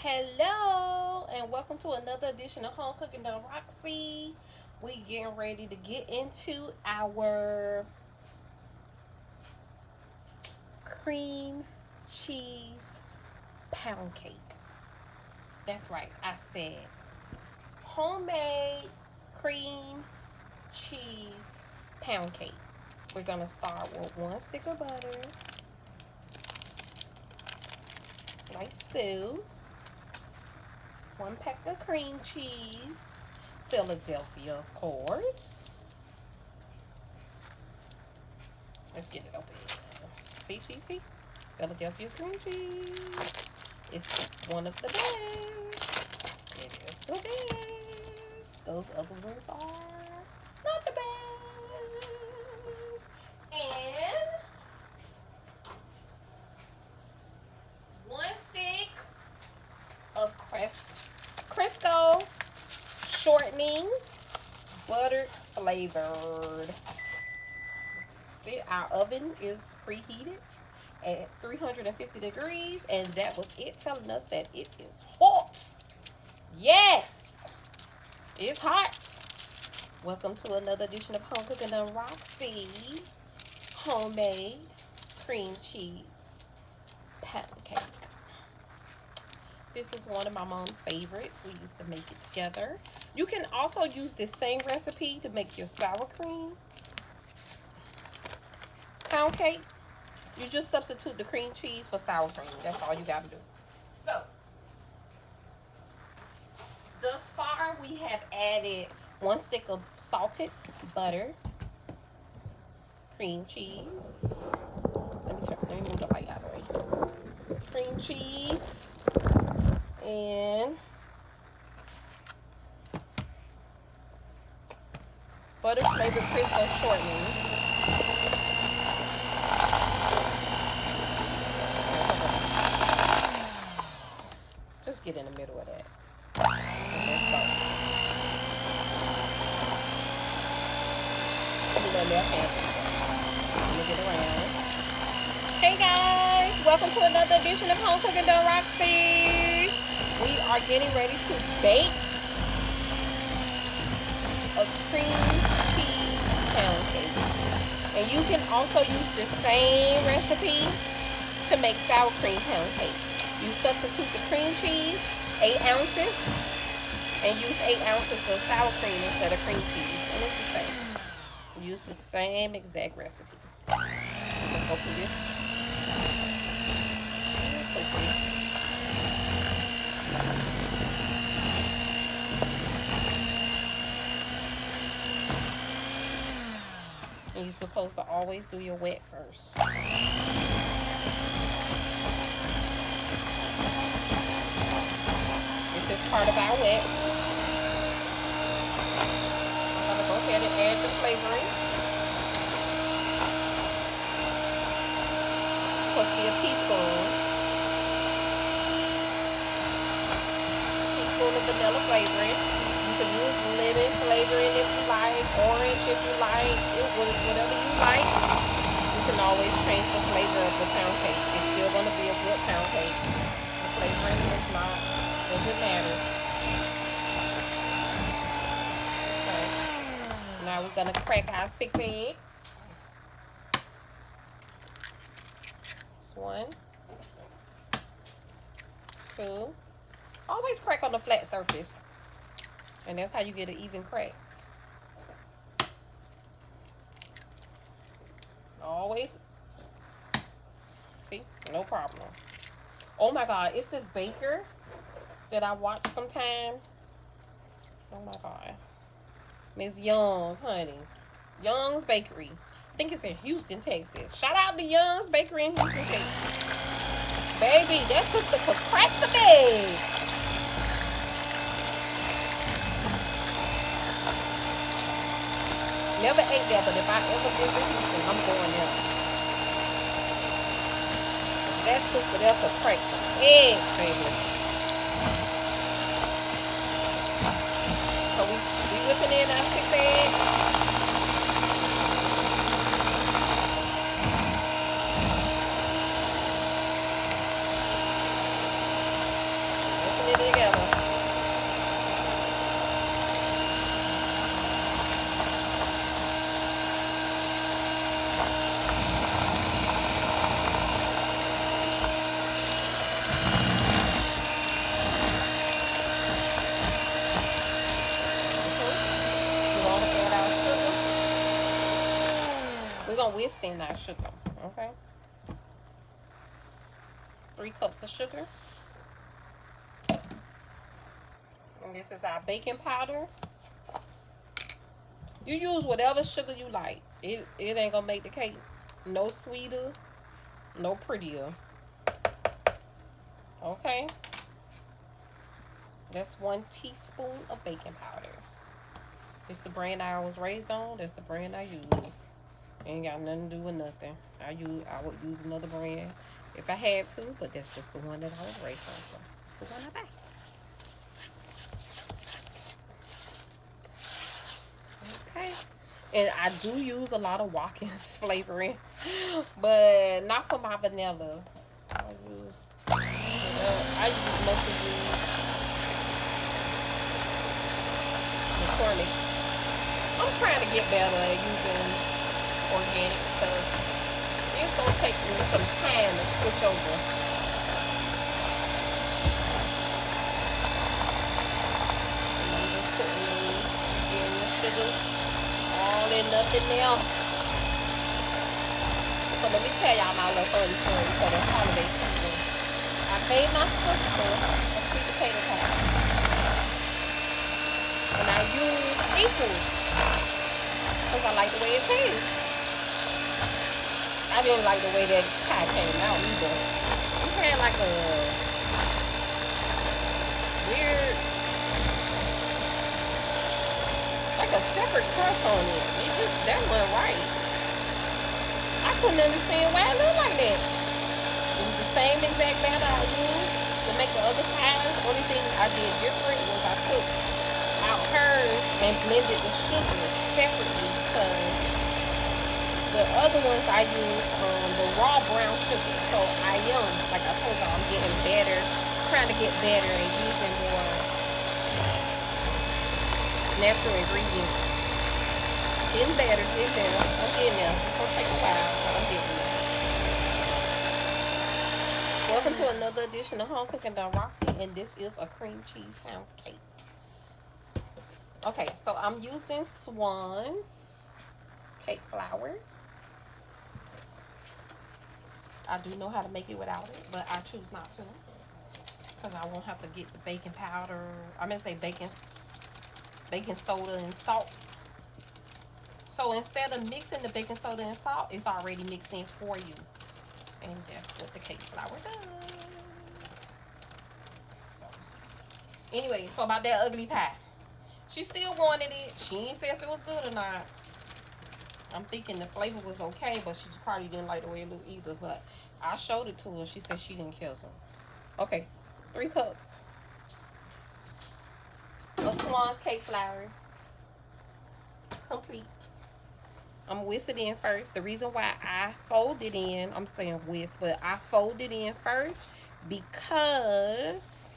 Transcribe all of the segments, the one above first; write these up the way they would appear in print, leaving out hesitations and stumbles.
Hello, and welcome to another edition of Home Cooking Done Roxy. We getting ready to get into our cream cheese pound cake. That's right, I said homemade cream cheese pound cake. We're gonna start with one stick of butter, like so. One pack of cream cheese, Philadelphia, of course. Let's get it open. See. Philadelphia cream cheese. It's one of the best. It is the best. Those other ones are not the best. And one stick of crisco shortening, butter flavored. See, our oven is preheated at 350 degrees, and that was it telling us that it is hot. Yes, it's hot. Welcome to another edition of Home Cooking Done Roxy. Homemade cream cheese pound cake. This is one of my mom's favorites. We used to make it together. You can also use this same recipe to make your sour cream pound cake. You just substitute the cream cheese for sour cream. That's all you got to do. So, thus far we have added one stick of salted butter, cream cheese. Let me move the light out of the way. Cream cheese and butter flavored crisco shortening. Just get in the middle of that. Let's go. Let me left hand. Let me get around. Hey guys, welcome to another edition of Home Cooking Done Roxy. We are getting ready to bake a cream cheese pound cake. And you can also use the same recipe to make sour cream pound cake. You substitute the cream cheese, 8 ounces, and use 8 ounces of sour cream instead of cream cheese. And it's the same. Use the same exact recipe. Let's go through this. And you're supposed to always do your wet first. This is part of our wet. I'm going to go ahead and add the flavoring. It's supposed to be a teaspoon. Teaspoon of vanilla flavoring. You can use lemon flavoring if you like, orange if you like, whatever you like. You can always change the flavor of the pound cake. It's still going to be a good pound cake. The flavoring is not, doesn't matter. Okay. Now we're going to crack our 6 eggs. That's 1, 2. Always crack on the flat surface. And that's how you get an even crack. Always. See? No problem. Oh my God. It's this baker that I watch sometime. Oh my God. Miss Young, honey. Young's Bakery. I think it's in Houston, Texas. Shout out to Young's Bakery in Houston, Texas. Baby, that sister could crack some eggs. Never ate there, but if I ever visit Houston, I'm going there. That sister there could crack some eggs, baby. So we whipping in our 6 eggs. more whisk than that sugar. Okay. 3 cups of sugar. And this is our baking powder. You use whatever sugar you like. It ain't gonna make the cake no sweeter, no prettier. Okay. That's 1 teaspoon of baking powder. It's the brand I was raised on. That's the brand I use. Ain't got nothing to do with nothing. I would use another brand if I had to, but that's just the one that I was raised on. So it's the one I buy. Okay. And I do use a lot of Watkins flavoring, but not for my vanilla. I use mostly McCormick. I'm trying to get better at using organic stuff. It's gonna take me some time to switch over. And I'm just putting the sugar all in nothing else. So let me tell y'all my little funny story for the holiday season. I made my sister a sweet potato pie. And I used equals because I like the way it tastes. I didn't like the way that pie came out either. It had like a weird, like a separate crust on it. That wasn't right. I couldn't understand why it looked like that. It was the same exact batter I used to make the other pies. The only thing I did different was I took out hers and blended the sugar separately because the other ones I used the raw brown sugar. So like I told y'all, I'm getting better, trying to get better and using more natural ingredients. Getting better. I'm getting there. It's gonna take a while, but I'm getting there. Welcome to another edition of Home Cooking Done Roxy, and this is a cream cheese pound cake. Okay, so I'm using Swans cake flour. I do know how to make it without it, but I choose not to because I won't have to get the baking powder. I'm gonna say baking soda and salt. So instead of mixing the baking soda and salt, it's already mixed in for you. And that's what the cake flour does. So anyway, so about that ugly pie. She still wanted it. She ain't say if it was good or not. I'm thinking the flavor was okay, but she probably didn't like the way it looked either. But I showed it to her. She said she didn't care so. Okay, 3 cups of Swans cake flour. Complete. I'm whisk it in first. The reason why I fold it in, I'm saying whisk, but I fold it in first because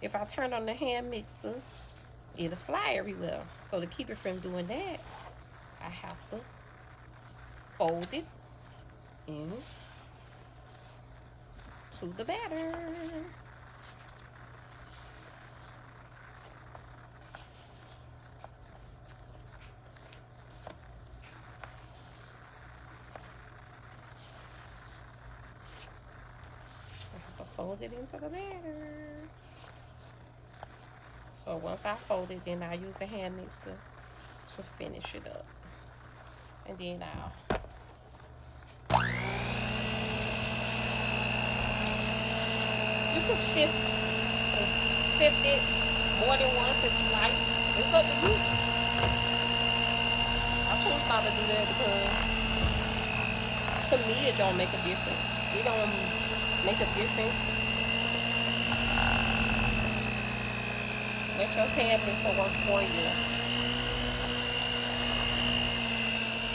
if I turn on the hand mixer, it'll fly everywhere. So to keep it from doing that, I have to fold it in to the batter. Fold it into the batter. So once I fold it, then I use the hand mixer to finish it up. And then I'll you can sift it more than once if you like. It's up to you. I choose not to do that because to me it don't make a difference. It don't make a difference. Let your hand mixer work for you.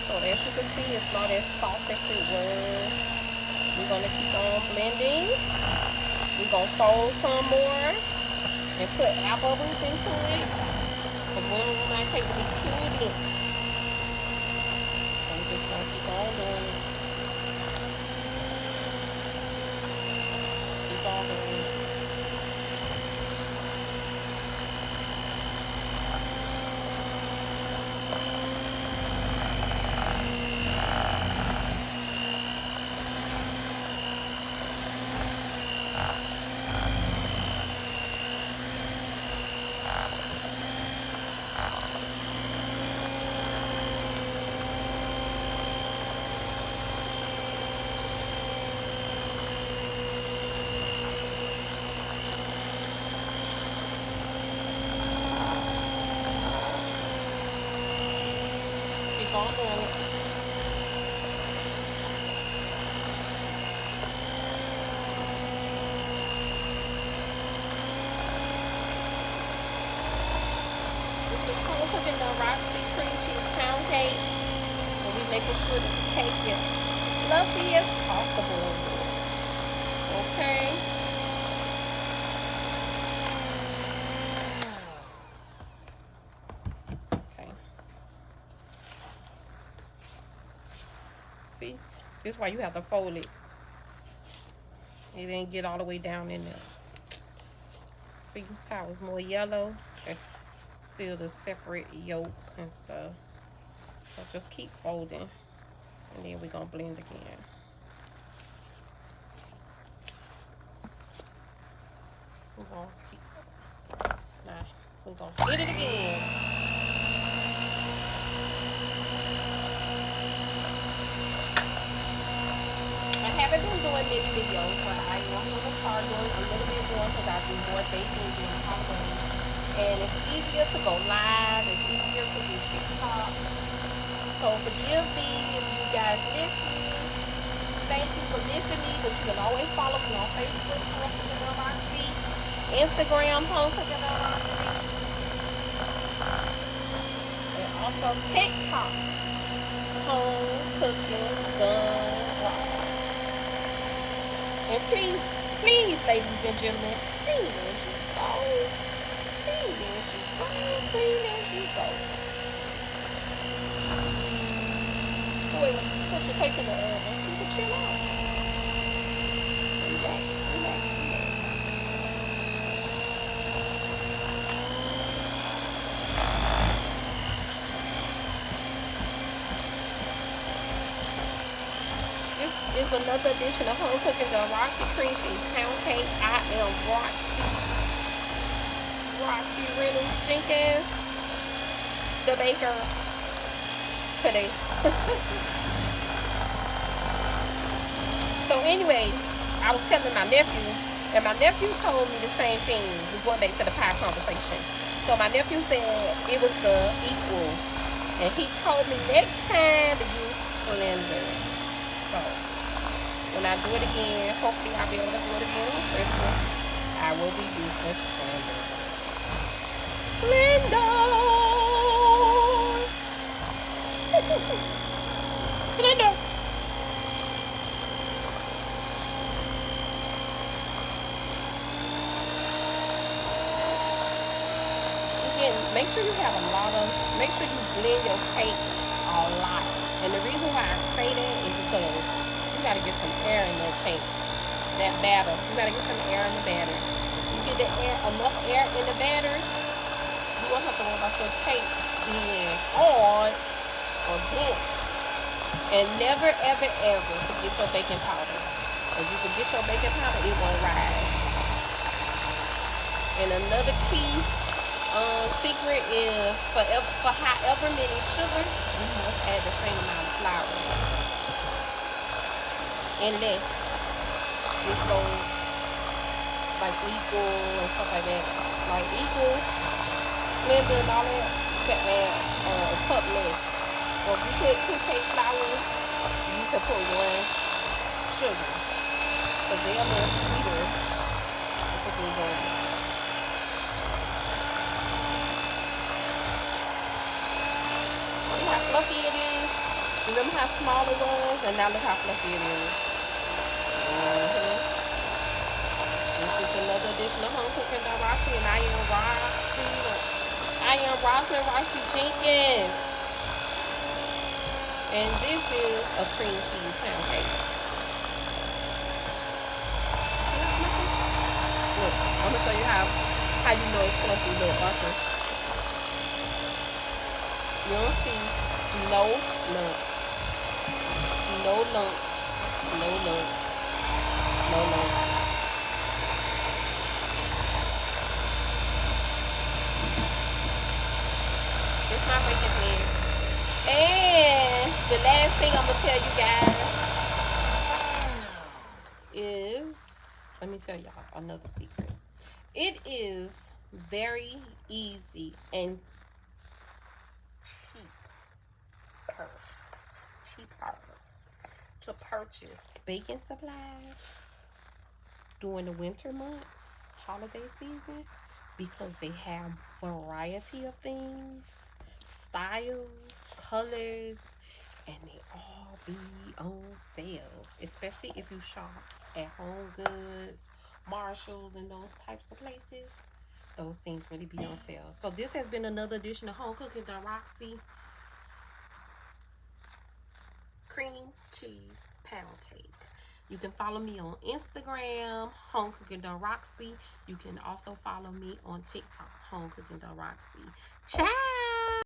So as you can see, it's not as soft as it was. We're going to keep on blending. We're going to fold some more and put air bubbles into it because we don't want our cake to be too dense. So we're just going to keep on doing it. Keep on doing it. on doing it. This is home cooking the Roxy cream cheese pound cake. And we making sure that the cake is fluffy as possible. Okay. Okay. See, this is why you have to fold it. It didn't get all the way down in there. See how it's more yellow? That's still the separate yolk and stuff. So just keep folding. And then we're going to blend again. We're going to keep. Nah, we're going to hit it again. I haven't been doing many videos, but I am going to start doing a little bit more because I do more baking during the holidays. And it's easier to go live. It's easier to do TikTok. So forgive me if you guys miss me. Thank you for missing me, but you can always follow me on Facebook, Home Cooking Roxy, Instagram, Home Cooking Roxy, and also TikTok, Home Cooking Roxy. And please, please, ladies and gentlemen, clean as you go. Clean as you go. Clean as you go. Wait, put your cake in the oven. You can chill out. Relax, relax, relax. This is another edition of Home Cooking the Roxy Cream Cheese Pound Cake. I am Roxy Reynolds Jenkins, the baker today. So anyway, I was telling my nephew, and my nephew told me the same thing. We're going back to the pie conversation. So my nephew said it was the equal, and he told me next time to use Splendor. So when I do it again, hopefully I'll be able to do it again on Christmas. I will be using Splendor. Splendor. Again, make sure you have a lot of, make sure you blend your cake a lot. And the reason why I say that is because you gotta get some air in that cake, that batter. You gotta get some air in the batter. You get the air, enough air in the batter, you won't have to worry about your cake being hard or dense. And never, ever, ever forget your baking powder. If you forget your baking powder, it won't rise. And another key secret is for however many sugars, you must add the same amount of flour. And less. This goes like equal and stuff like that. Like equal, Splendor and all that, you can add a cup less. Or if you put 2 cake flours, you can put 1 sugar. Because they're a little sweeter because we're going. See how fluffy it is? Remember how small it was? And now look how fluffy it is. This is another edition of Home Cooking by Roxy, and I am Roxy Jenkins. And this is a cream cheese pound cake. Look, I'm gonna show you how you know it's fluffy. Look, watch this. You don't see no lumps. No lumps. No lumps. No lumps. This is my baking pan. And the last thing I'm going to tell you guys is, let me tell y'all another secret. It is very easy and cheap cheaper to purchase baking supplies during the winter months, holiday season, because they have variety of things, styles, colors, and they all be on sale. Especially if you shop at Home Goods, Marshalls, and those types of places. Those things really be on sale. So this has been another edition of Home Cooking with Roxy cream cheese pound cake. You can follow me on Instagram, Home Cooking Roxy. You can also follow me on TikTok, Home Cooking Roxy. Ciao!